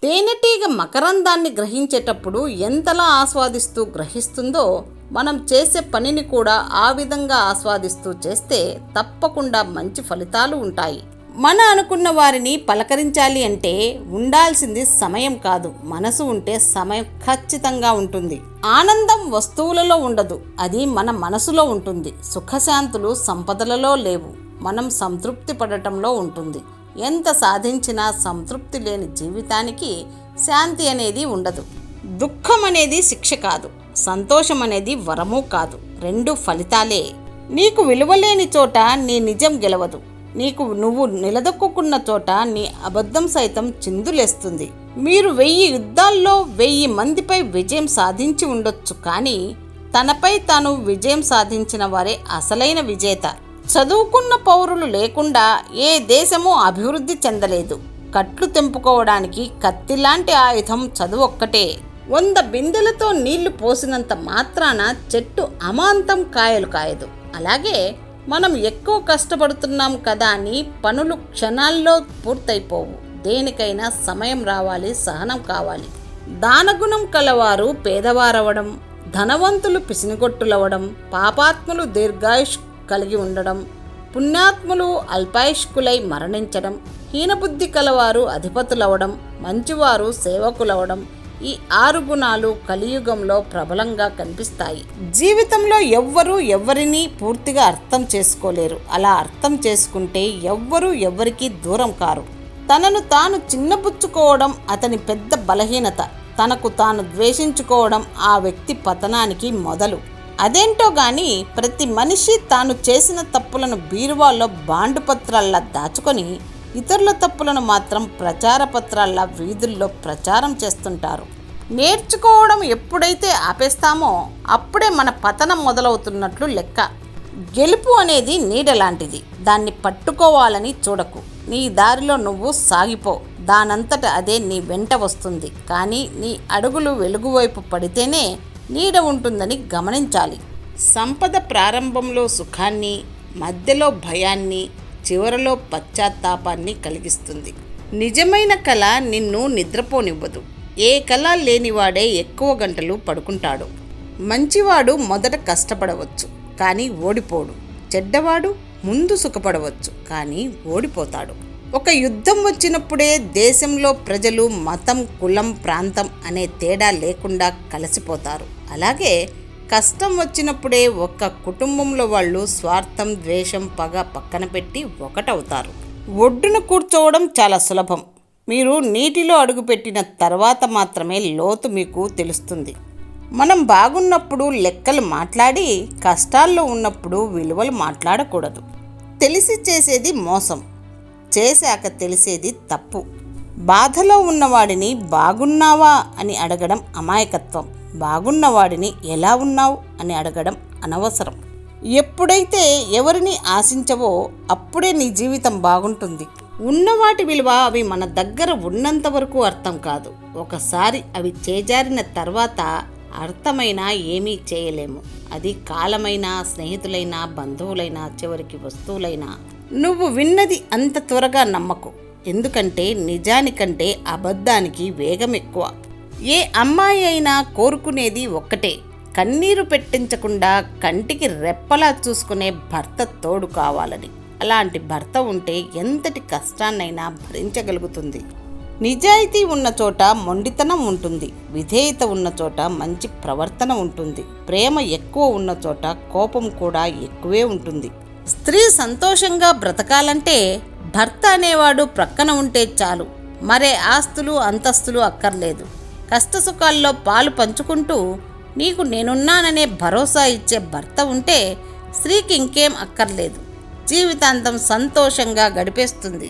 తేనెటీగ మకరందాన్ని గ్రహించేటప్పుడు ఎంతలా ఆస్వాదిస్తూ గ్రహిస్తుందో మనం చేసే పనిని కూడా ఆ విధంగా ఆస్వాదిస్తూ చేస్తే తప్పకుండా మంచి ఫలితాలు ఉంటాయి. మన అనుకున్న వారిని పలకరించాలి అంటే ఉండాల్సింది సమయం కాదు, మనసు ఉంటే సమయం ఖచ్చితంగా ఉంటుంది. ఆనందం వస్తువులలో ఉండదు, అది మన మనసులో ఉంటుంది. సుఖశాంతులు సంపదలలో లేవు, మనం సంతృప్తి పడటంలో ఉంటుంది. ఎంత సాధించినా సంతృప్తి లేని జీవితానికి శాంతి అనేది ఉండదు. దుఃఖం అనేది శిక్ష కాదు, సంతోషం అనేది వరము కాదు, రెండు ఫలితాలే. నీకు విలువలేని చోట నీ నిజం గెలవదు, నువ్వు నిలదొక్కున్న చోట నీ అబద్ధం సైతం చిందులేస్తుంది. మీరు 1000 యుద్ధాల్లో 1000 మందిపై విజయం సాధించి ఉండొచ్చు, కానీ తనపై తాను విజయం సాధించిన వారే అసలైన విజేత. చదువుకున్న పౌరులు లేకుండా ఏ దేశమూ అభివృద్ధి చెందలేదు. కట్లు తెంపుకోవడానికి కత్తిలాంటి ఆయుధం చదువు ఒక్కటే. 100 బిందెలతో నీళ్లు పోసినంత మాత్రాన చెట్టు అమాంతం కాయలు కాయదు. అలాగే మనం ఎక్కువ కష్టపడుతున్నాం కదా అని పనులు క్షణాల్లో పూర్తయిపోవు. దేనికైనా సమయం రావాలి, సహనం కావాలి. దానగుణం కలవారు పేదవారవడం, ధనవంతులు పిసినిగొట్టులవడం, పాపాత్ములు దీర్ఘాయుష్ కలిగి ఉండడం, పుణ్యాత్ములు అల్పాయుష్కులై మరణించడం, హీనబుద్ధి కలవారు అధిపతులవడం, మంచివారు సేవకులవడం, ఈ 6 గుణాలు కలియుగంలో ప్రబలంగా కనిపిస్తాయి. జీవితంలో ఎవ్వరూ ఎవ్వరినీ పూర్తిగా అర్థం చేసుకోలేరు. అలా అర్థం చేసుకుంటే ఎవ్వరూ ఎవ్వరికీ దూరం కారు. తనను తాను చిన్నపుచ్చుకోవడం అతని పెద్ద బలహీనత. తనకు తాను ద్వేషించుకోవడం ఆ వ్యక్తి పతనానికి మొదలు. అదేంటో గాని ప్రతి మనిషి తాను చేసిన తప్పులను బీరువాల్లో బాండు పత్రాల్లా దాచుకొని ఇతరుల తప్పులను మాత్రం ప్రచార పత్రాల్లా వీధుల్లో ప్రచారం చేస్తుంటారు. నేర్చుకోవడం ఎప్పుడైతే ఆపేస్తామో అప్పుడే మన పతనం మొదలవుతున్నట్లు లెక్క. గెలుపు అనేది నీడ లాంటిది, దాన్ని పట్టుకోవాలని చూడకు. నీ దారిలో నువ్వు సాగిపో, దానంతట అదే నీ వెంట వస్తుంది. కానీ నీ అడుగులు వెలుగువైపు పడితేనే నీడ ఉంటుందని గమనించాలి. సంపద ప్రారంభంలో సుఖాన్ని, మధ్యలో భయాన్ని, చివరలో పశ్చాత్తాపాన్ని కలిగిస్తుంది. నిజమైన కళ నిన్ను నిద్రపోనివ్వదు. ఏ కళ లేనివాడే ఎక్కువ గంటలు పడుకుంటాడు. మంచివాడు మొదట కష్టపడవచ్చు కానీ ఓడిపోడు. చెడ్డవాడు ముందు సుఖపడవచ్చు కానీ ఓడిపోతాడు. ఒక యుద్ధం వచ్చినప్పుడే దేశంలో ప్రజలు మతం, కులం, ప్రాంతం అనే తేడా లేకుండా కలిసిపోతారు. అలాగే కష్టం వచ్చినప్పుడే ఒక్క కుటుంబంలో వాళ్ళు స్వార్థం, ద్వేషం, పగ పక్కన పెట్టి ఒకటవుతారు. ఒడ్డున కూర్చోవడం చాలా సులభం. మీరు నీటిలో అడుగుపెట్టిన తర్వాత మాత్రమే లోతు మీకు తెలుస్తుంది. మనం బాగున్నప్పుడు లెక్కలు మాట్లాడి, కష్టాల్లో ఉన్నప్పుడు విలువలు మాట్లాడకూడదు. తెలిసి చేసేది మోసం, చేశాక తెలిసేది తప్పు. బాధలో ఉన్నవాడిని బాగున్నావా అని అడగడం అమాయకత్వం. బాగున్నవాడిని ఎలా ఉన్నావు అని అడగడం అనవసరం. ఎప్పుడైతే ఎవరిని ఆశించవో అప్పుడే నీ జీవితం బాగుంటుంది. ఉన్నవాటి విలువ అవి మన దగ్గర ఉన్నంత వరకు అర్థం కాదు. ఒకసారి అవి చేజారిన తర్వాత అర్థమైనా ఏమీ చేయలేము. అది కాలమైనా, స్నేహితులైనా, బంధువులైనా, చివరికి వస్తువులైనా. నువ్వు విన్నది అంత త్వరగా నమ్మకు, ఎందుకంటే నిజానికంటే అబద్ధానికి వేగం ఎక్కువ. ఏ అమ్మాయి అయినా కోరుకునేది ఒక్కటే, కన్నీరు పెట్టించకుండా కంటికి రెప్పలా చూసుకునే భర్త తోడు కావాలని. అలాంటి భర్త ఉంటే ఎంతటి కష్టాన్నైనా భరించగలుగుతుంది. నిజాయితీ ఉన్న చోట మొండితనం ఉంటుంది, విధేయత ఉన్న చోట మంచి ప్రవర్తన ఉంటుంది, ప్రేమ ఎక్కువ ఉన్న చోట కోపం కూడా ఎక్కువే ఉంటుంది. స్త్రీ సంతోషంగా బ్రతకాలంటే భర్త అనేవాడు ప్రక్కన ఉంటే చాలు. మరే ఆస్తులు, అంతస్తులు అక్కర్లేదు. కష్టసుఖాల్లో పాలు పంచుకుంటూ నీకు నేనున్నాననే భరోసా ఇచ్చే భర్త ఉంటే స్త్రీకి ఇంకేం అక్కర్లేదు. జీవితాంతం సంతోషంగా గడిపేస్తుంది.